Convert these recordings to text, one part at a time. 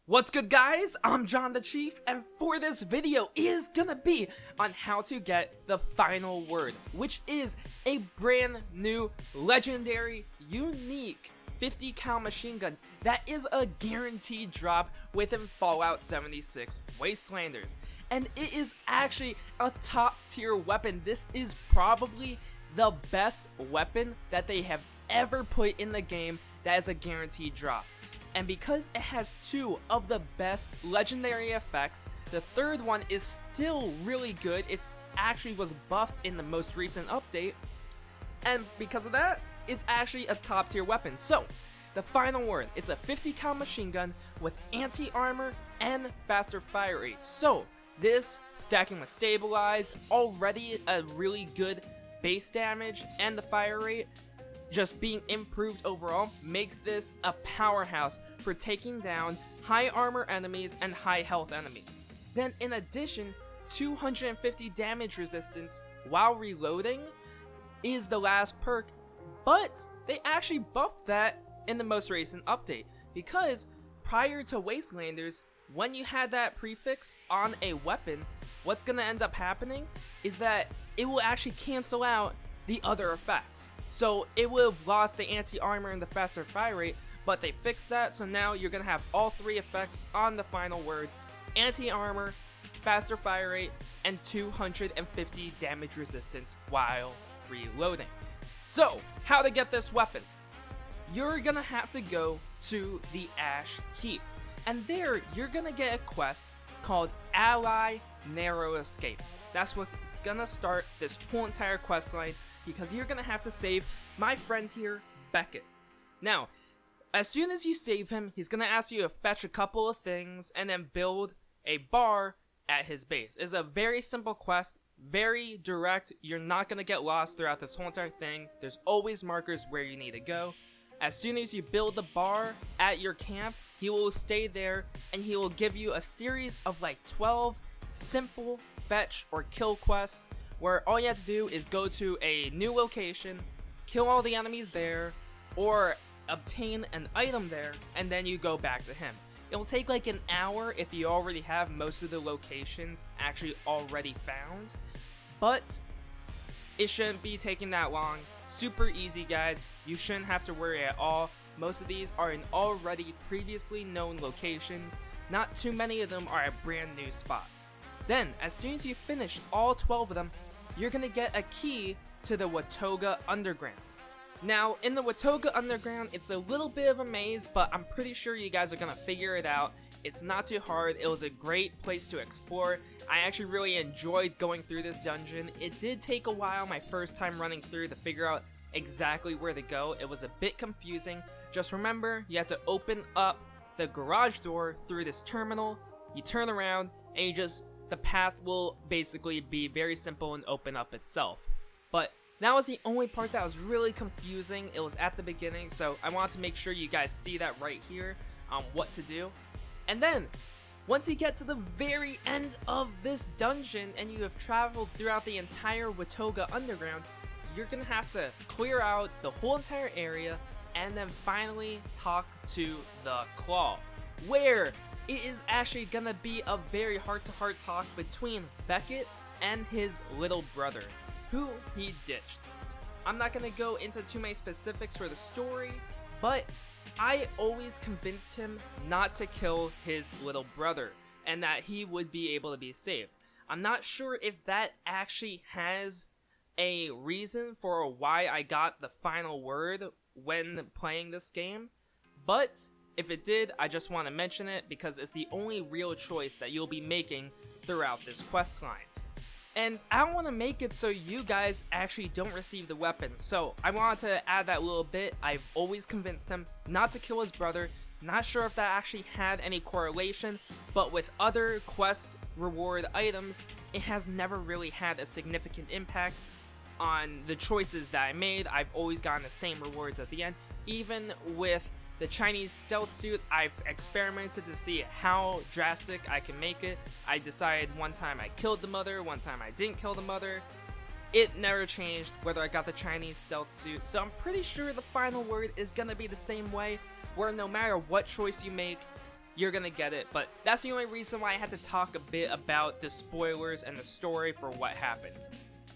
What's good, guys? I'm John the Chief, and for this video is gonna be on how to get the final word, which is a brand new, legendary, unique 50 cal machine gun that is a guaranteed drop within Fallout 76 Wastelanders. And it is actually a top tier weapon. This is probably the best weapon that they have ever put in the game that is a guaranteed drop. And because it has two of the best legendary effects, the third one is still really good. It's actually was buffed in the most recent update, and because of that, it's actually a top tier weapon. So the final word is a 50 cal machine gun with anti-armor and faster fire rate. So this, stacking with stabilized, already a really good base damage, and the fire rate just being improved overall, makes this a powerhouse for taking down high armor enemies and high health enemies. Then in addition, 250 damage resistance while reloading is the last perk, but they actually buffed that in the most recent update, because prior to Wastelanders, when you had that prefix on a weapon, what's gonna end up happening is that it will actually cancel out the other effects. So it would have lost the anti-armor and the faster fire rate, but they fixed that, so now you're gonna have all three effects on the final word: anti-armor, faster fire rate, and 250 damage resistance while reloading. So, how to get this weapon? You're gonna have to go to the Ash Heap, and there you're gonna get a quest called Ally Narrow Escape. That's what's gonna start this whole entire quest line, because you're gonna have to save my friend here, Beckett. Now, as soon as you save him, he's gonna ask you to fetch a couple of things and then build a bar at his base. It's a very simple quest, very direct. You're not gonna get lost throughout this whole entire thing. There's always markers where you need to go. As soon as you build the bar at your camp, he will stay there and he will give you a series of like 12 simple fetch or kill quests, where all you have to do is go to a new location, kill all the enemies there, or obtain an item there, and then you go back to him. It'll take like an hour if you already have most of the locations actually already found, but it shouldn't be taking that long. Super easy, guys. You shouldn't have to worry at all. Most of these are in already previously known locations. Not too many of them are at brand new spots. Then, as soon as you finish all 12 of them, you're gonna get a key to the Watoga Underground. Now, in the Watoga Underground, it's a little bit of a maze, but I'm pretty sure you guys are gonna figure it out. It's not too hard. It was a great place to explore. I actually really enjoyed going through this dungeon. It did take a while my first time running through to figure out exactly where to go. It was a bit confusing. Just remember, you have to open up the garage door through this terminal, you turn around, and the path will basically be very simple and open up itself. But that was the only part that was really confusing. It was at the beginning, so I wanted to make sure you guys see that right here on what to do. And then, once you get to the very end of this dungeon and you have traveled throughout the entire Watoga Underground, you're gonna have to clear out the whole entire area and then finally talk to the Claw, where it is actually gonna be a very heart-to-heart talk between Beckett and his little brother, who he ditched. I'm not gonna go into too many specifics for the story, but I always convinced him not to kill his little brother, and that he would be able to be saved. I'm not sure if that actually has a reason for why I got the final word when playing this game, but if it did, I just want to mention it because it's the only real choice that you'll be making throughout this quest line. And I don't want to make it so you guys actually don't receive the weapon, so I wanted to add that little bit. I've always convinced him not to kill his brother. Not sure if that actually had any correlation, but with other quest reward items, it has never really had a significant impact on the choices that I made. I've always gotten the same rewards at the end. Even with the Chinese stealth suit, I've experimented to see how drastic I can make it. I decided one time I killed the mother, one time I didn't kill the mother. It never changed whether I got the Chinese stealth suit, so I'm pretty sure the final word is gonna be the same way, where no matter what choice you make, you're gonna get it. But that's the only reason why I had to talk a bit about the spoilers and the story for what happens.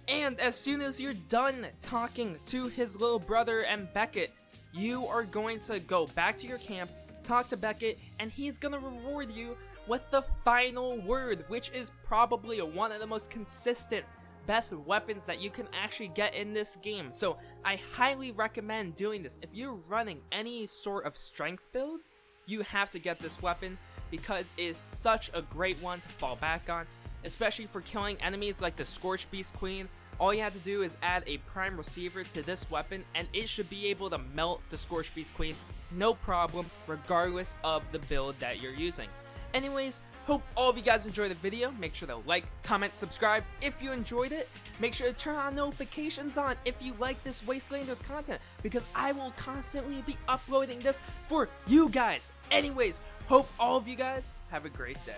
And as soon as you're done talking to his little brother and Beckett, you are going to go back to your camp, talk to Beckett, and he's gonna reward you with the final word, which is probably one of the most consistent best weapons that you can actually get in this game. So I highly recommend doing this. If you're running any sort of strength build, you have to get this weapon because it is such a great one to fall back on, especially for killing enemies like the Scorched Beast Queen. All you have to do is add a prime receiver to this weapon and it should be able to melt the Scorched Beast Queen no problem, regardless of the build that you're using. Anyways, hope all of you guys enjoyed the video. Make sure to like, comment, subscribe if you enjoyed it. Make sure to turn on notifications on if you like this Wastelanders content, because I will constantly be uploading this for you guys. Anyways, hope all of you guys have a great day.